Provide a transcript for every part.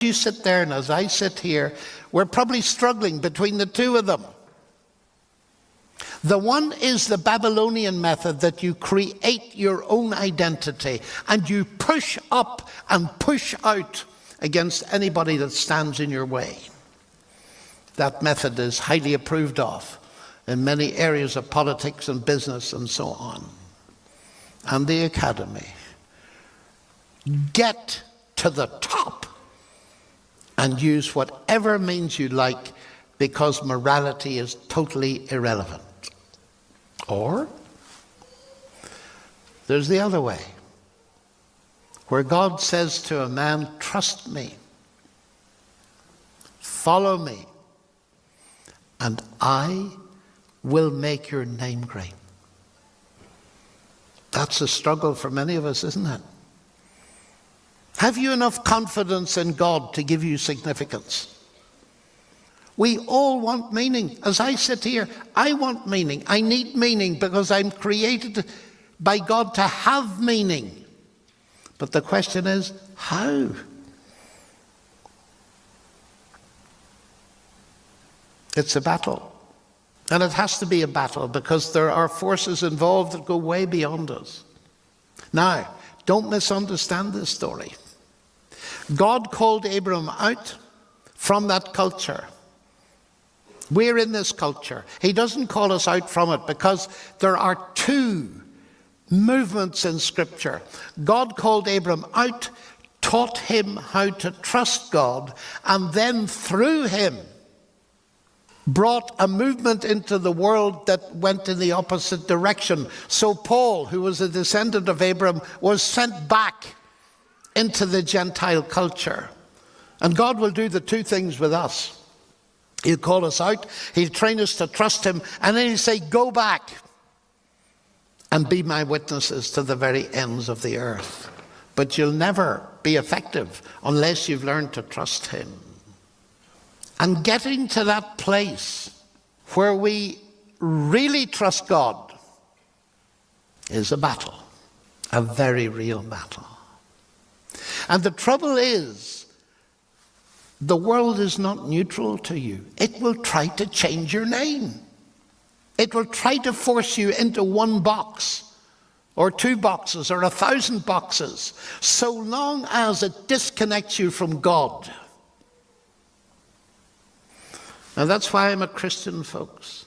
You sit there, and as I sit here, we're probably struggling between the two of them. The one is the Babylonian method, that you create your own identity and you push up and push out against anybody that stands in your way. That method is highly approved of in many areas of politics and business and so on. And the academy. Get to the top and use whatever means you like, because morality is totally irrelevant. Or there's the other way, where God says to a man, trust me, follow me, and I will make your name great. That's a struggle for many of us, isn't it? Have you enough confidence in God to give you significance? We all want meaning. As I sit here, I want meaning. I need meaning because I'm created by God to have meaning. But the question is, how? It's a battle. And it has to be a battle because there are forces involved that go way beyond us. Now, don't misunderstand this story. God called Abram out from that culture. We're in this culture. He doesn't call us out from it because there are two movements in Scripture. God called Abram out, taught him how to trust God, and then through him brought a movement into the world that went in the opposite direction. So Paul, who was a descendant of Abram, was sent back into the Gentile culture. And God will do the two things with us. He'll call us out, he'll train us to trust him, and then he'll say, go back and be my witnesses to the very ends of the earth. But you'll never be effective unless you've learned to trust him. And getting to that place where we really trust God is a battle, a very real battle. And the trouble is, the world is not neutral to you. It will try to change your name. It will try to force you into one box, or two boxes, or 1,000 boxes, so long as it disconnects you from God. And that's why I'm a Christian, folks,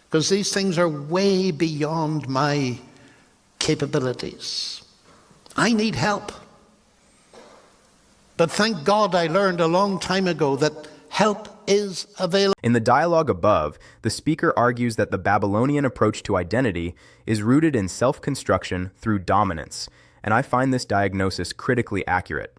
because these things are way beyond my capabilities. I need help. But thank God I learned a long time ago that help is available. In the dialogue above, the speaker argues that the Babylonian approach to identity is rooted in self-construction through dominance, and I find this diagnosis critically accurate.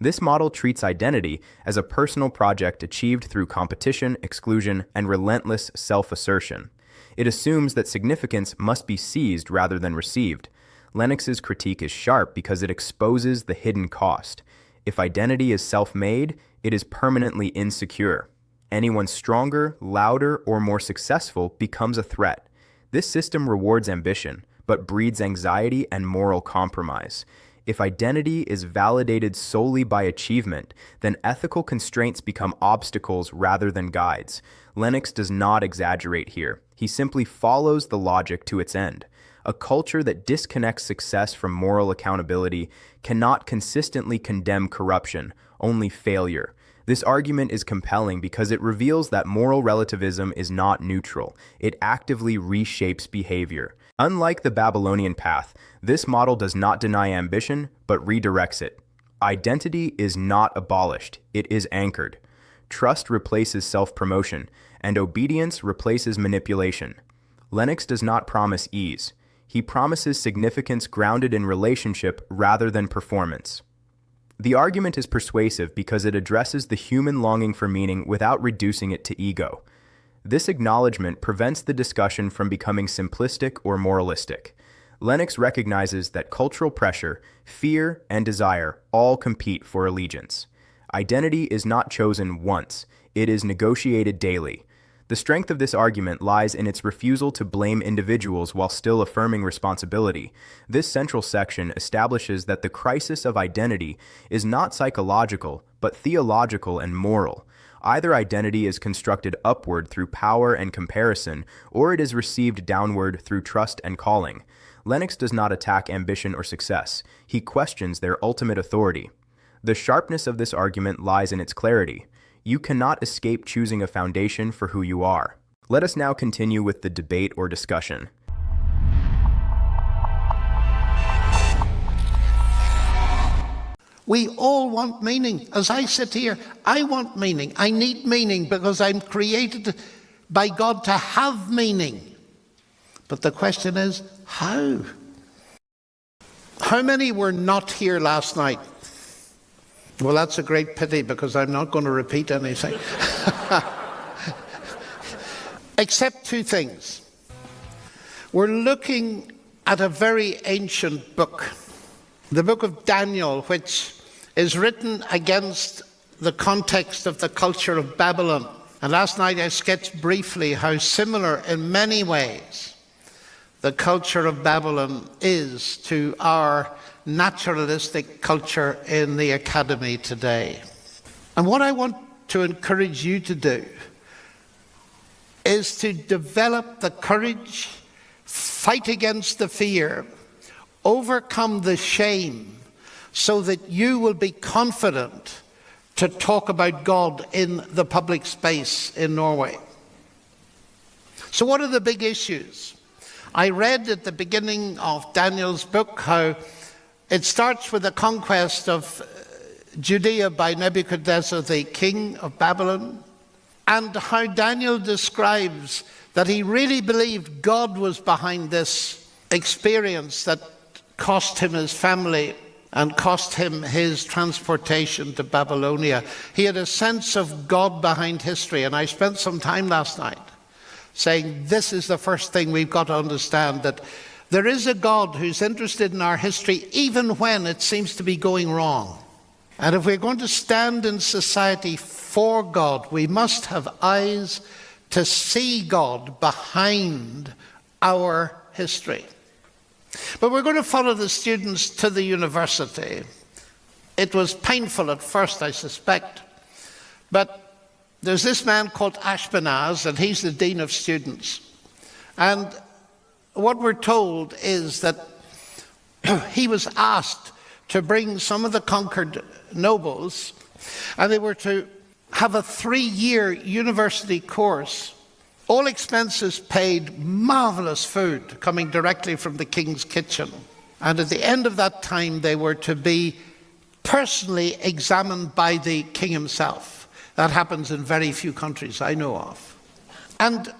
This model treats identity as a personal project achieved through competition, exclusion, and relentless self-assertion. It assumes that significance must be seized rather than received. Lennox's critique is sharp because it exposes the hidden cost. If identity is self-made, it is permanently insecure. Anyone stronger, louder, or more successful becomes a threat. This system rewards ambition, but breeds anxiety and moral compromise. If identity is validated solely by achievement, then ethical constraints become obstacles rather than guides. Lennox does not exaggerate here. He simply follows the logic to its end. A culture that disconnects success from moral accountability cannot consistently condemn corruption, only failure. This argument is compelling because it reveals that moral relativism is not neutral. It actively reshapes behavior. Unlike the Babylonian path, this model does not deny ambition, but redirects it. Identity is not abolished, it is anchored. Trust replaces self-promotion, and obedience replaces manipulation. Lennox does not promise ease. He promises significance grounded in relationship rather than performance. The argument is persuasive because it addresses the human longing for meaning without reducing it to ego. This acknowledgement prevents the discussion from becoming simplistic or moralistic. Lennox recognizes that cultural pressure, fear, and desire all compete for allegiance. Identity is not chosen once, it is negotiated daily. The strength of this argument lies in its refusal to blame individuals while still affirming responsibility. This central section establishes that the crisis of identity is not psychological, but theological and moral. Either identity is constructed upward through power and comparison, or it is received downward through trust and calling. Lennox does not attack ambition or success. He questions their ultimate authority. The sharpness of this argument lies in its clarity. You cannot escape choosing a foundation for who you are. Let us now continue with the debate or discussion. We all want meaning. As I sit here, I want meaning. I need meaning because I'm created by God to have meaning. But the question is, how? How many were not here last night? Well, that's a great pity because I'm not going to repeat anything. Except two things. We're looking at a very ancient book, the book of Daniel, which is written against the context of the culture of Babylon. And last night I sketched briefly how similar in many ways the culture of Babylon is to our naturalistic culture in the academy today. And what I want to encourage you to do is to develop the courage, fight against the fear, overcome the shame, so that you will be confident to talk about God in the public space in Norway. So what are the big issues? I read at the beginning of Daniel's book how it starts with the conquest of Judea by Nebuchadnezzar, the king of Babylon, and how Daniel describes that he really believed God was behind this experience that cost him his family and cost him his transportation to Babylonia. He had a sense of God behind history, and I spent some time last night saying this is the first thing we've got to understand, that there is a God who's interested in our history even when it seems to be going wrong. And if we're going to stand in society for God, we must have eyes to see God behind our history. But we're going to follow the students to the university. It was painful at first, I suspect, but there's this man called Ashpenaz, and he's the dean of students. And what we're told is that he was asked to bring some of the conquered nobles, and they were to have a 3-year university course, all expenses paid, marvelous food coming directly from the king's kitchen. And at the end of that time, they were to be personally examined by the king himself. That happens in very few countries I know of. And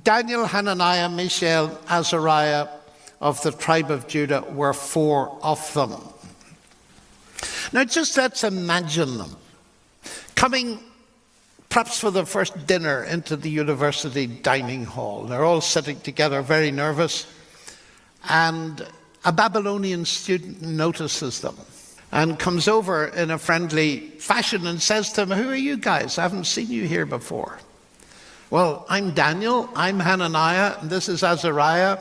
Daniel, Hananiah, Mishael, Azariah of the tribe of Judah were 4 of them. Now just let's imagine them coming perhaps for the first dinner into the university dining hall. They're all sitting together, very nervous, and a Babylonian student notices them and comes over in a friendly fashion and says to them, "Who are you guys? I haven't seen you here before." "Well, I'm Daniel, I'm Hananiah, and this is Azariah,"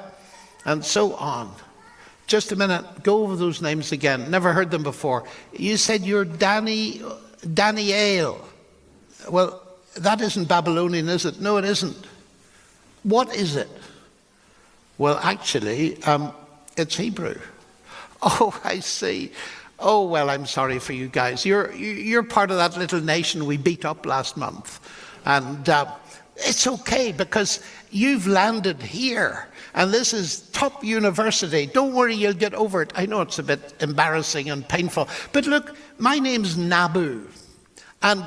and so on. "Just a minute, go over those names again. Never heard them before. You said you're Daniel. Well, that isn't Babylonian, is it?" "No, it isn't." "What is it?" "Well, actually, it's Hebrew." "Oh, I see. Oh, well, I'm sorry for you guys. You're part of that little nation we beat up last month. And it's okay because you've landed here. And this is top university. Don't worry, you'll get over it. I know it's a bit embarrassing and painful. But look, my name's Nabu. And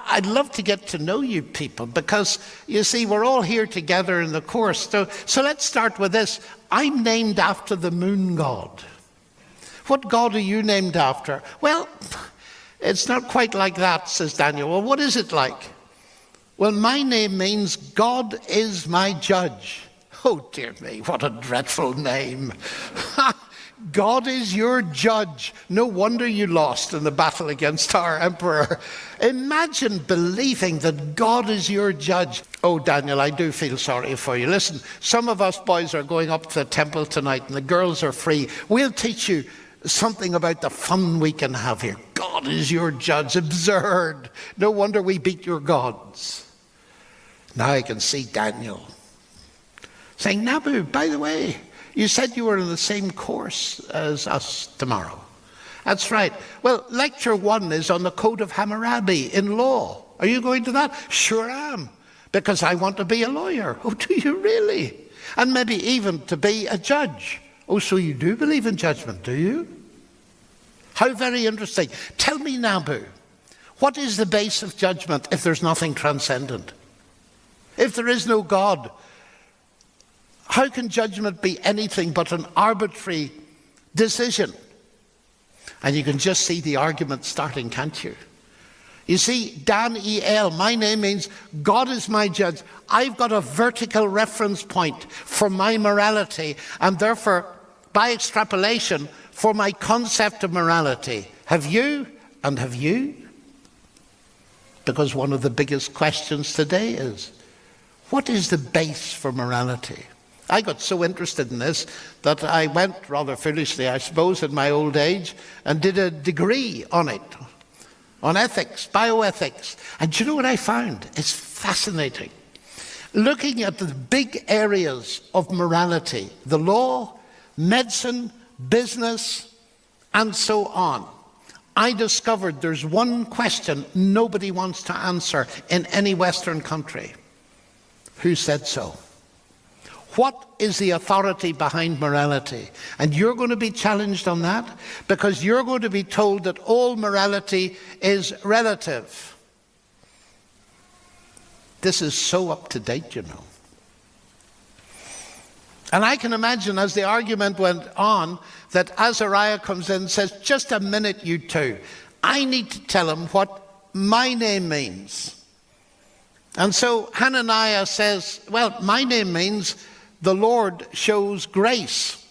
I'd love to get to know you people because, you see, we're all here together in the course. So let's start with this. I'm named after the moon god. "What god are you named after?" "Well, it's not quite like that," says Daniel. "Well, what is it like?" "Well, my name means God is my judge." "Oh, dear me, what a dreadful name." God is your judge. No wonder you lost in the battle against our emperor. Imagine believing that God is your judge. Oh, Daniel, I do feel sorry for you. Listen, some of us boys are going up to the temple tonight and the girls are free. We'll teach you something about the fun we can have here. God is your judge. Absurd. No wonder we beat your gods. Now I can see Daniel saying, Nabu, by the way, you said you were in the same course as us tomorrow. That's right. Well, lecture 1 is on the Code of Hammurabi in law. Are you going to that? Sure am, because I want to be a lawyer. Oh, do you really? And maybe even to be a judge. Oh, so you do believe in judgment, do you? How very interesting. Tell me, Nabu, what is the base of judgment if there's nothing transcendent? If there is no God, how can judgment be anything but an arbitrary decision? And you can just see the argument starting, can't you? You see, Dan-E-L, my name means God is my judge. I've got a vertical reference point for my morality, and therefore, by extrapolation, for my concept of morality. Have you and have you? Because one of the biggest questions today is, what is the base for morality? I got so interested in this that I went, rather foolishly I suppose, in my old age, and did a degree on it, on ethics, bioethics. And do you know what I found? It's fascinating. Looking at the big areas of morality, the law, medicine, business, and so on, I discovered there's one question nobody wants to answer in any Western country. Who said so? What is the authority behind morality? And you're going to be challenged on that because you're going to be told that all morality is relative. This is so up to date, you know. And I can imagine as the argument went on that Azariah comes in and says, just a minute, you two. I need to tell him what my name means. And so Hananiah says, well, my name means the Lord shows grace.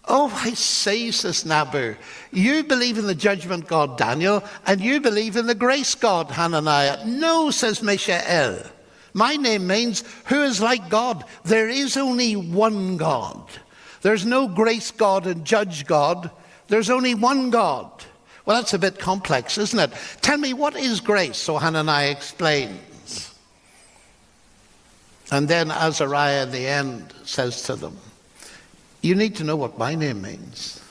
Oh, I say, says Nabu, you believe in the judgment God, Daniel, and you believe in the grace God, Hananiah. No, says Mishael. My name means who is like God. There is only one God. There's no grace God and judge God. There's only one God. Well, that's a bit complex, isn't it? Tell me, what is grace? So Hananiah explains. And then Azariah at the end says to them, you need to know what my name means.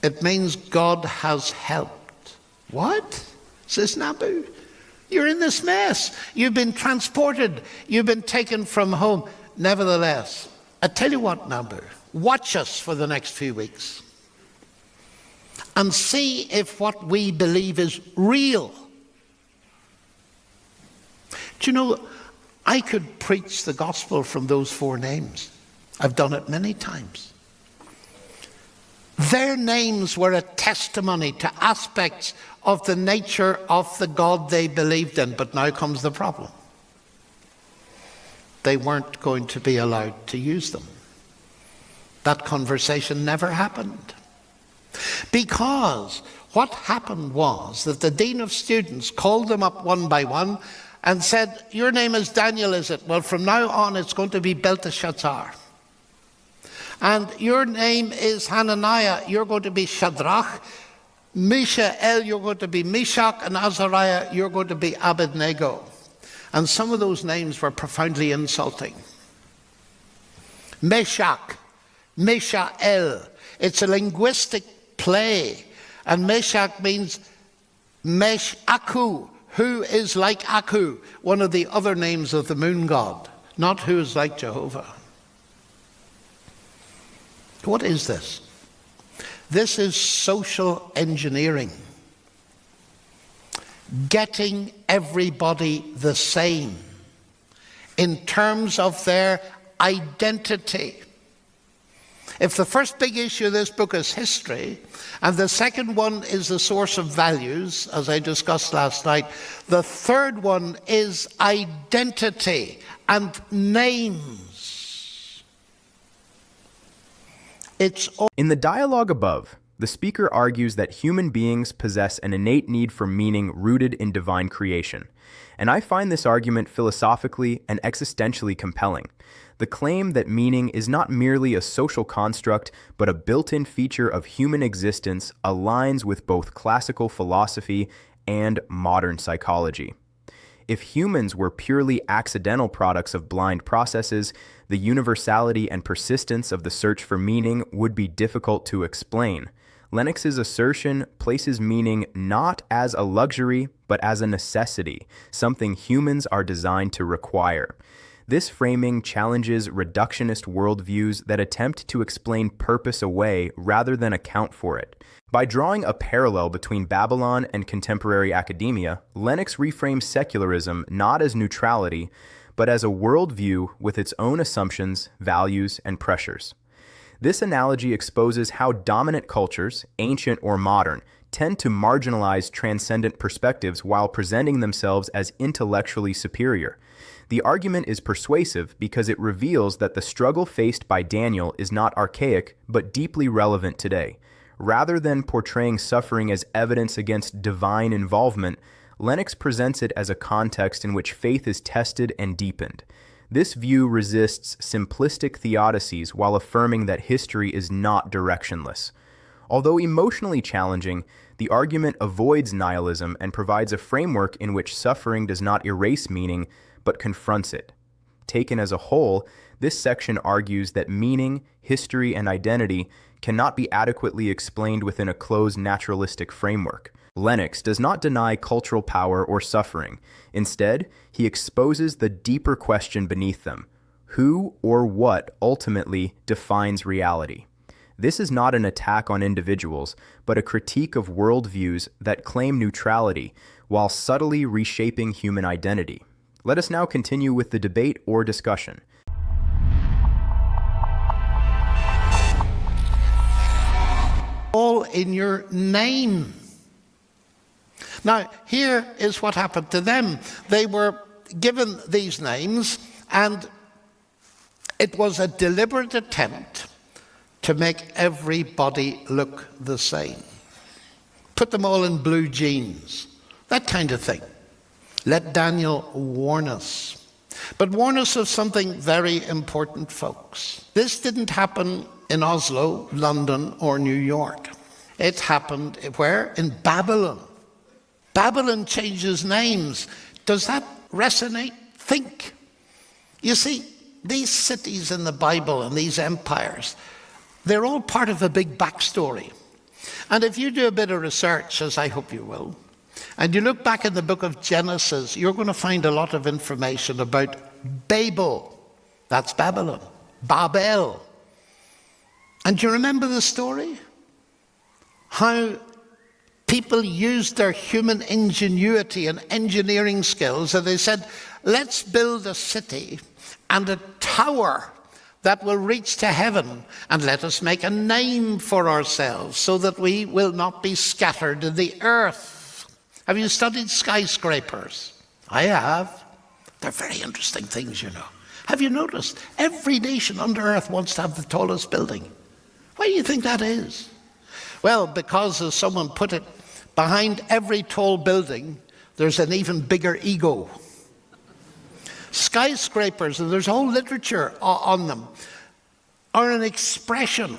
It means God has helped. What? Says Nabu. You're in this mess. You've been transported. You've been taken from home. Nevertheless, I tell you what, Nabu, watch us for the next few weeks and see if what we believe is real. Do you know, I could preach the gospel from those 4 names. I've done it many times. Their names were a testimony to aspects of the nature of the God they believed in. But now comes the problem. They weren't going to be allowed to use them. That conversation never happened. Because what happened was that the dean of students called them up one by one and said, your name is Daniel, is it? Well, from now on, it's going to be Belteshazzar. And your name is Hananiah. You're going to be Shadrach. Mishael, you're going to be Meshach. And Azariah, you're going to be Abednego. And some of those names were profoundly insulting. Meshach, Mishael. It's a linguistic play. And Meshach means Mesh-Aku, who is like Aku, one of the other names of the moon god, not who is like Jehovah. What is this? This is social engineering. Getting everybody the same in terms of their identity. If the first big issue of this book is history, and the second one is the source of values, as I discussed last night, the third one is identity and names. It's all In the dialogue above, the speaker argues that human beings possess an innate need for meaning rooted in divine creation, and I find this argument philosophically and existentially compelling. The claim that meaning is not merely a social construct, but a built-in feature of human existence aligns with both classical philosophy and modern psychology. If humans were purely accidental products of blind processes, the universality and persistence of the search for meaning would be difficult to explain. Lennox's assertion places meaning not as a luxury, but as a necessity, something humans are designed to require. This framing challenges reductionist worldviews that attempt to explain purpose away rather than account for it. By drawing a parallel between Babylon and contemporary academia, Lennox reframes secularism not as neutrality, but as a worldview with its own assumptions, values, and pressures. This analogy exposes how dominant cultures, ancient or modern, tend to marginalize transcendent perspectives while presenting themselves as intellectually superior. The argument is persuasive because it reveals that the struggle faced by Daniel is not archaic, but deeply relevant today. Rather than portraying suffering as evidence against divine involvement, Lennox presents it as a context in which faith is tested and deepened. This view resists simplistic theodicies while affirming that history is not directionless. Although emotionally challenging, the argument avoids nihilism and provides a framework in which suffering does not erase meaning, but confronts it. Taken as a whole, this section argues that meaning, history, and identity cannot be adequately explained within a closed naturalistic framework. Lennox does not deny cultural power or suffering. Instead, he exposes the deeper question beneath them: who or what ultimately defines reality? This is not an attack on individuals, but a critique of worldviews that claim neutrality while subtly reshaping human identity. Let us now continue with the debate or discussion. all in your name. Now, here is what happened to them. They were given these names, and it was a deliberate attempt to make everybody look the same. Put them all in blue jeans, that kind of thing. Let Daniel warn us. But warn us of something very important, folks. This didn't happen in Oslo, London, or New York. It happened where? In Babylon. Babylon changes names. Does that resonate? Think. You see, these cities in the Bible and these empires, they're all part of a big backstory. And if you do a bit of research, as I hope you will, and you look back in the book of Genesis, you're going to find a lot of information about Babel. That's Babylon. Babel. And do you remember the story? How people used their human ingenuity and engineering skills, and they said, let's build a city and a tower that will reach to heaven, and let us make a name for ourselves so that we will not be scattered in the earth. Have you studied skyscrapers? I have. They're very interesting things, you know. Have you noticed? Every nation under earth wants to have the tallest building. Why do you think that is? Well, because, as someone put it, behind every tall building, there's an even bigger ego. Skyscrapers, and there's whole literature on them, are an expression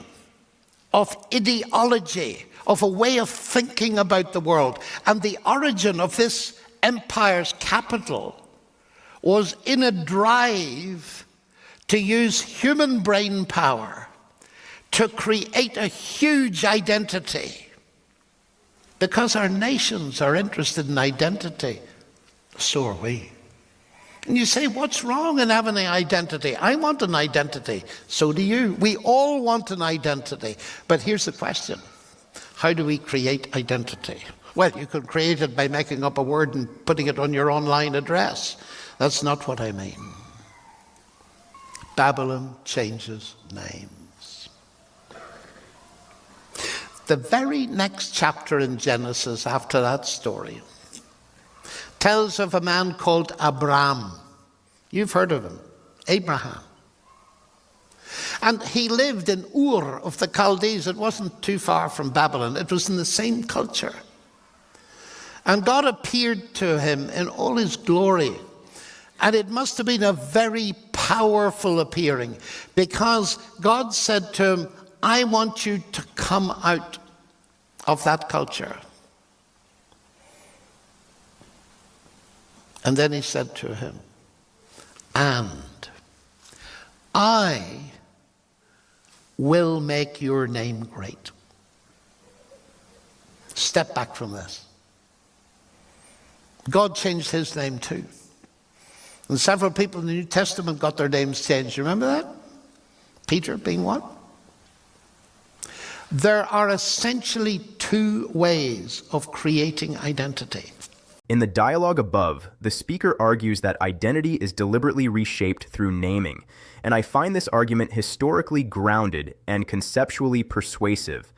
of ideology, of a way of thinking about the world. And the origin of this empire's capital was in a drive to use human brain power to create a huge identity. Because our nations are interested in identity, so are we. And you say, what's wrong in having an identity? I want an identity. So do you. We all want an identity. But here's the question. How do we create identity? Well, you can create it by making up a word and putting it on your online address. That's not what I mean. Babylon changes names. The very next chapter in Genesis after that story tells of a man called Abram. You've heard of him, Abraham. And he lived in Ur of the Chaldees. It wasn't too far from Babylon. It was in the same culture. And God appeared to him in all his glory. And it must have been a very powerful appearing, because God said to him, I want you to come out of that culture. And then he said to him, and I will make your name great. Step back from this. God changed his name too. And several people in the New Testament got their names changed. You remember that? Peter being one. There are essentially two ways of creating identity. In the dialogue above, the speaker argues that identity is deliberately reshaped through naming, and I find this argument historically grounded and conceptually persuasive.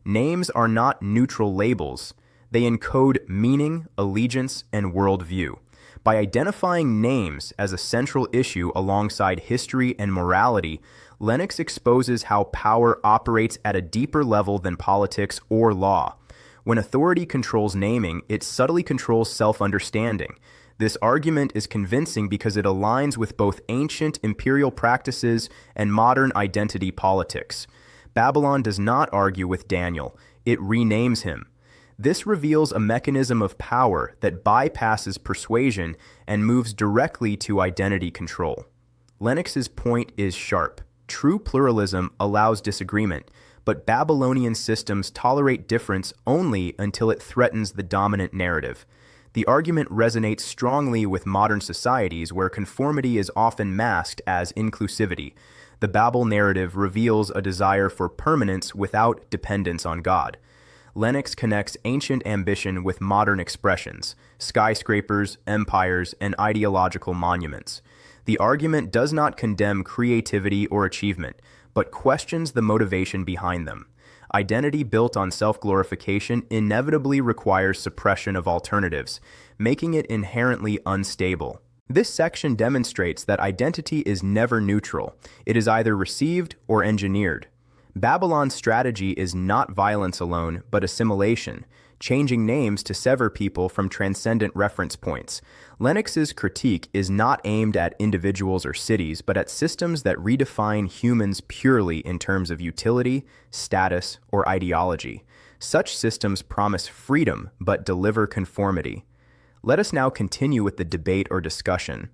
Names are not neutral labels. They encode meaning, allegiance, and worldview. By identifying names as a central issue alongside history and morality, Lennox exposes how power operates at a deeper level than politics or law. When authority controls naming, it subtly controls self-understanding. This argument is convincing because it aligns with both ancient imperial practices and modern identity politics. Babylon does not argue with Daniel, it renames him. This reveals a mechanism of power that bypasses persuasion and moves directly to identity control. Lennox's point is sharp. True pluralism allows disagreement, but Babylonian systems tolerate difference only until it threatens the dominant narrative. The argument resonates strongly with modern societies where conformity is often masked as inclusivity. The Babel narrative reveals a desire for permanence without dependence on God. Lennox connects ancient ambition with modern expressions, skyscrapers, empires, and ideological monuments. The argument does not condemn creativity or achievement, but questions the motivation behind them. Identity built on self-glorification inevitably requires suppression of alternatives, making it inherently unstable. This section demonstrates that identity is never neutral. It is either received or engineered. Babylon's strategy is not violence alone, but assimilation, changing names to sever people from transcendent reference points. Lennox's critique is not aimed at individuals or cities, but at systems that redefine humans purely in terms of utility, status, or ideology. Such systems promise freedom, but deliver conformity. Let us now continue with the debate or discussion.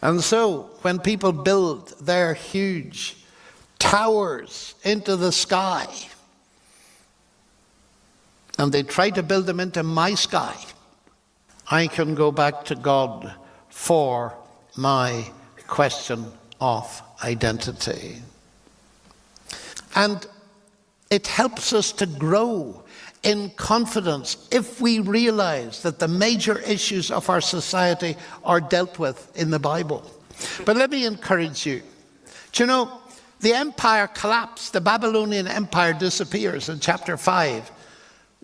And so, when people build their huge towers into the sky, and they try to build them into my sky, I can go back to God for my question of identity. And it helps us to grow in confidence if we realize that the major issues of our society are dealt with in the Bible. But let me encourage you. Do you know, the empire collapsed. The Babylonian empire disappears in chapter 5.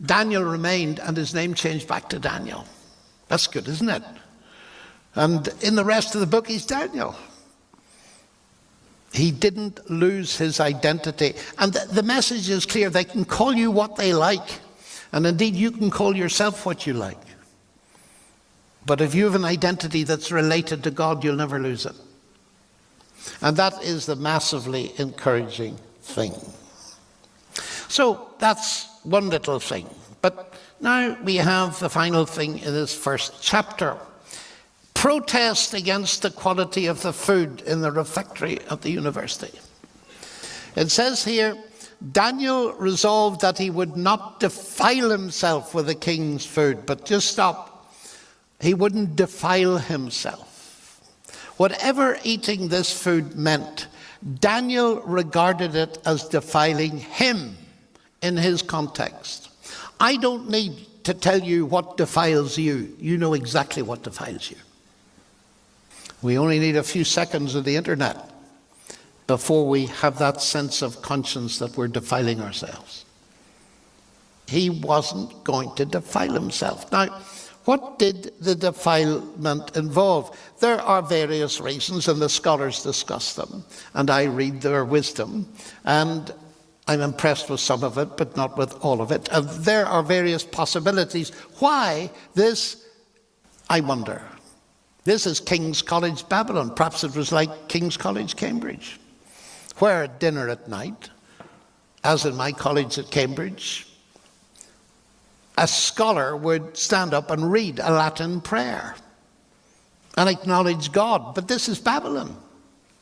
Daniel remained and his name changed back to Daniel. That's good, isn't it? And in the rest of the book, he's Daniel. He didn't lose his identity. And the message is clear. They can call you what they like. And indeed, you can call yourself what you like. But if you have an identity that's related to God, you'll never lose it. And that is the massively encouraging thing. So that's one little thing. But now we have the final thing in this first chapter. Protest against the quality of the food in the refectory at the university. It says here, Daniel resolved that he would not defile himself with the king's food, but just stop. He wouldn't defile himself. Whatever eating this food meant, Daniel regarded it as defiling him in his context. I don't need to tell you what defiles you. You know exactly what defiles you. We only need a few seconds of the internet before we have that sense of conscience that we're defiling ourselves. He wasn't going to defile himself. Now, what did the defilement involve? There are various reasons, and the scholars discuss them, and I read their wisdom, and I'm impressed with some of it, but not with all of it. And there are various possibilities. Why this, I wonder. This is King's College Babylon. Perhaps it was like King's College Cambridge, where at dinner at night, as in my college at Cambridge, a scholar would stand up and read a Latin prayer and acknowledge God. But this is Babylon.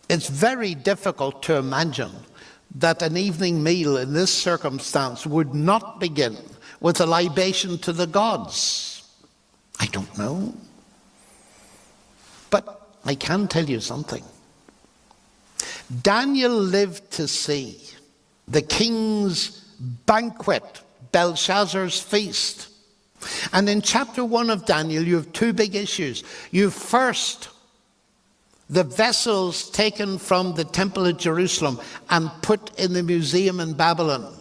It's very difficult to imagine that an evening meal in this circumstance would not begin with a libation to the gods. I don't know. But I can tell you something. Daniel lived to see the king's banquet, Belshazzar's feast. And in chapter 1 of Daniel, you have two big issues. You have first the vessels taken from the temple at Jerusalem and put in the museum in Babylon.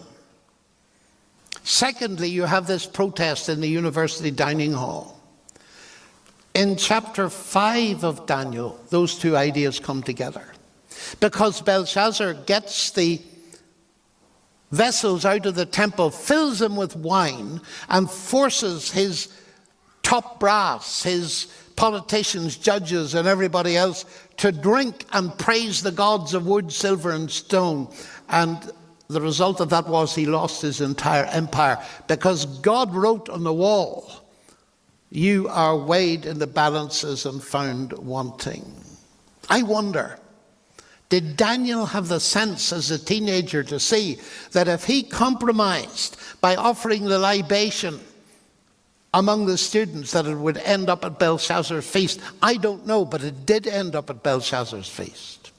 Secondly, you have this protest in the university dining hall. In chapter 5 of Daniel, those two ideas come together. Because Belshazzar gets the vessels out of the temple, fills them with wine, and forces his top brass, his politicians, judges, and everybody else to drink and praise the gods of wood, silver, and stone. And the result of that was he lost his entire empire, because God wrote on the wall, "You are weighed in the balances and found wanting." I wonder, did Daniel have the sense as a teenager to see that if he compromised by offering the libation among the students, that it would end up at Belshazzar's feast? I don't know, but it did end up at Belshazzar's feast.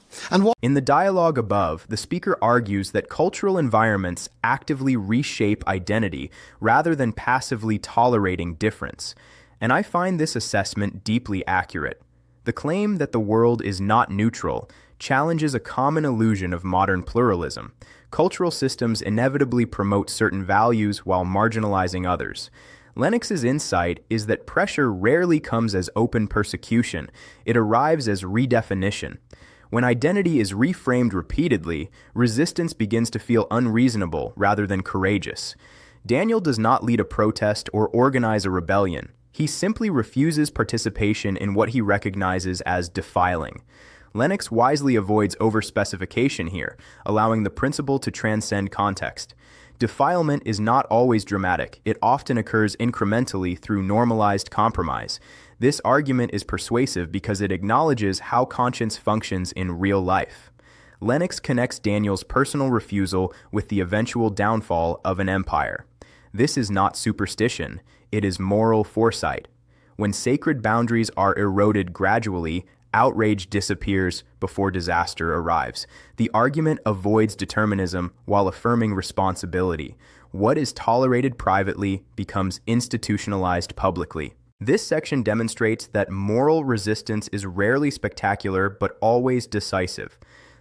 In the dialogue above, the speaker argues that cultural environments actively reshape identity rather than passively tolerating difference. And I find this assessment deeply accurate. The claim that the world is not neutral challenges a common illusion of modern pluralism. Cultural systems inevitably promote certain values while marginalizing others. Lennox's insight is that pressure rarely comes as open persecution. It arrives as redefinition. When identity is reframed repeatedly, resistance begins to feel unreasonable rather than courageous. Daniel does not lead a protest or organize a rebellion. He simply refuses participation in what he recognizes as defiling. Lennox wisely avoids overspecification here, allowing the principle to transcend context. Defilement is not always dramatic. It often occurs incrementally through normalized compromise. This argument is persuasive because it acknowledges how conscience functions in real life. Lennox connects Daniel's personal refusal with the eventual downfall of an empire. This is not superstition, it is moral foresight. When sacred boundaries are eroded gradually, outrage disappears before disaster arrives. The argument avoids determinism while affirming responsibility. What is tolerated privately becomes institutionalized publicly. This section demonstrates that moral resistance is rarely spectacular but always decisive.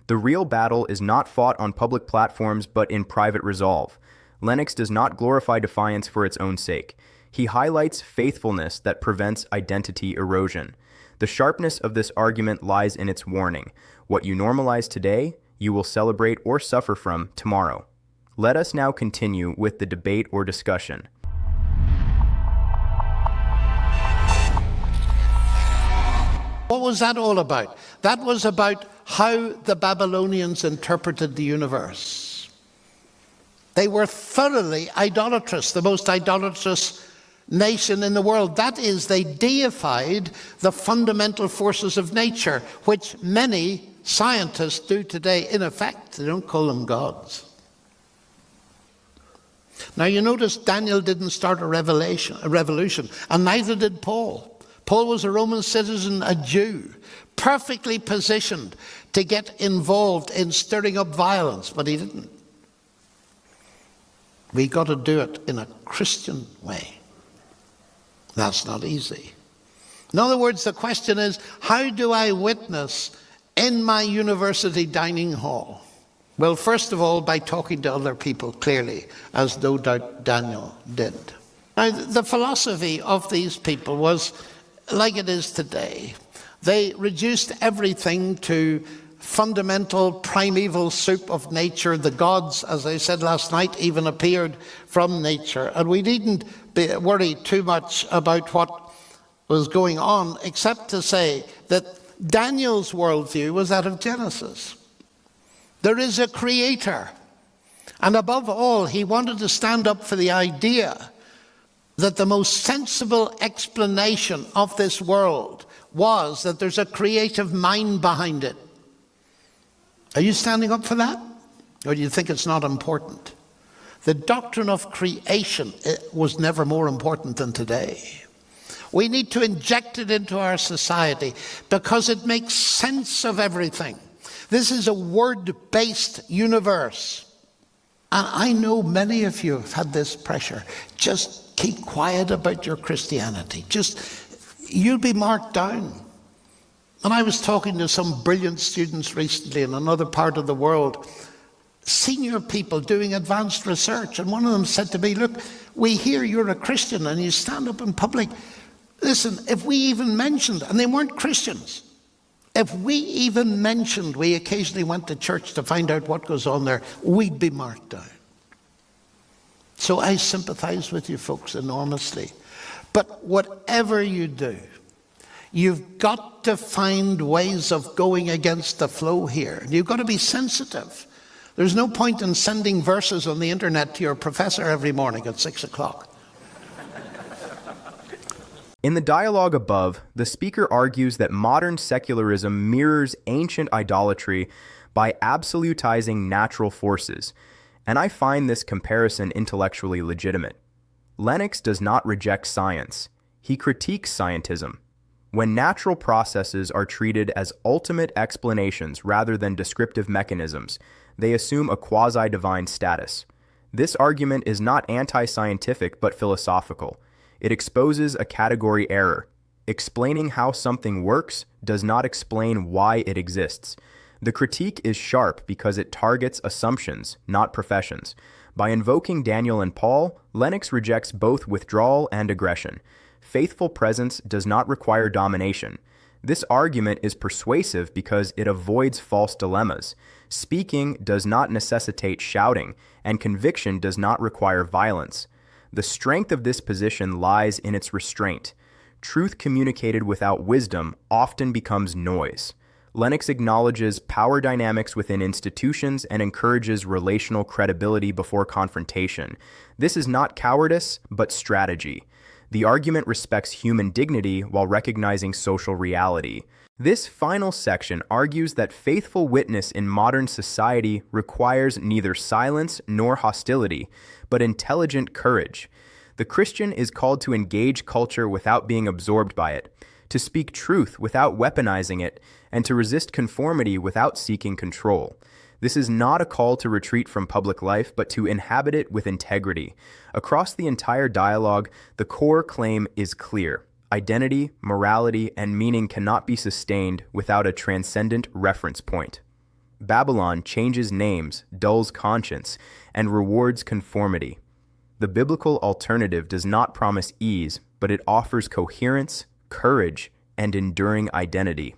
The real battle is not fought on public platforms but in private resolve. Lennox does not glorify defiance for its own sake. He highlights faithfulness that prevents identity erosion. The sharpness of this argument lies in its warning. What you normalize today, you will celebrate or suffer from tomorrow. Let us now continue with the debate or discussion. What was that all about? That was about how the Babylonians interpreted the universe. They were thoroughly idolatrous, the most idolatrous nation in the world. That is, they deified the fundamental forces of nature, which many scientists do today. In effect, they don't call them gods. Now you notice Daniel didn't start a revolution, and neither did Paul. Paul was a Roman citizen, a Jew, perfectly positioned to get involved in stirring up violence, but he didn't. We got to do it in a Christian way. That's not easy. In other words, the question is, how do I witness in my university dining hall? Well, first of all, by talking to other people clearly, as no doubt Daniel did. Now, the philosophy of these people was like it is today. They reduced everything to fundamental primeval soup of nature. The gods, as I said last night, even appeared from nature. And we needn't worry too much about what was going on, except to say that Daniel's worldview was that of Genesis. There is a creator. And above all, he wanted to stand up for the idea that the most sensible explanation of this world was that there's a creative mind behind it. Are you standing up for that? Or do you think it's not important? The doctrine of creation was never more important than today. We need to inject it into our society because it makes sense of everything. This is a word-based universe. And I know many of you have had this pressure. Just keep quiet about your Christianity. You'll be marked down. And I was talking to some brilliant students recently in another part of the world, senior people doing advanced research. And one of them said to me, look, we hear you're a Christian and you stand up in public. Listen, if we even mentioned, and they weren't Christians, if we even mentioned we occasionally went to church to find out what goes on there, we'd be marked down. So I sympathize with you folks enormously. But whatever you do, you've got to find ways of going against the flow here. You've got to be sensitive. There's no point in sending verses on the internet to your professor every morning at 6 o'clock. In the dialogue above, the speaker argues that modern secularism mirrors ancient idolatry by absolutizing natural forces, and I find this comparison intellectually legitimate. Lennox does not reject science. He critiques scientism. When natural processes are treated as ultimate explanations rather than descriptive mechanisms, they assume a quasi-divine status. This argument is not anti-scientific but philosophical. It exposes a category error. Explaining how something works does not explain why it exists. The critique is sharp because it targets assumptions, not professions. By invoking Daniel and Paul, Lennox rejects both withdrawal and aggression. Faithful presence does not require domination. This argument is persuasive because it avoids false dilemmas. Speaking does not necessitate shouting, and conviction does not require violence. The strength of this position lies in its restraint. Truth communicated without wisdom often becomes noise. Lennox acknowledges power dynamics within institutions and encourages relational credibility before confrontation. This is not cowardice, but strategy. The argument respects human dignity while recognizing social reality. This final section argues that faithful witness in modern society requires neither silence nor hostility, but intelligent courage. The Christian is called to engage culture without being absorbed by it, to speak truth without weaponizing it, and to resist conformity without seeking control. This is not a call to retreat from public life, but to inhabit it with integrity. Across the entire dialogue, the core claim is clear. Identity, morality, and meaning cannot be sustained without a transcendent reference point. Babylon changes names, dulls conscience, and rewards conformity. The biblical alternative does not promise ease, but it offers coherence, courage, and enduring identity.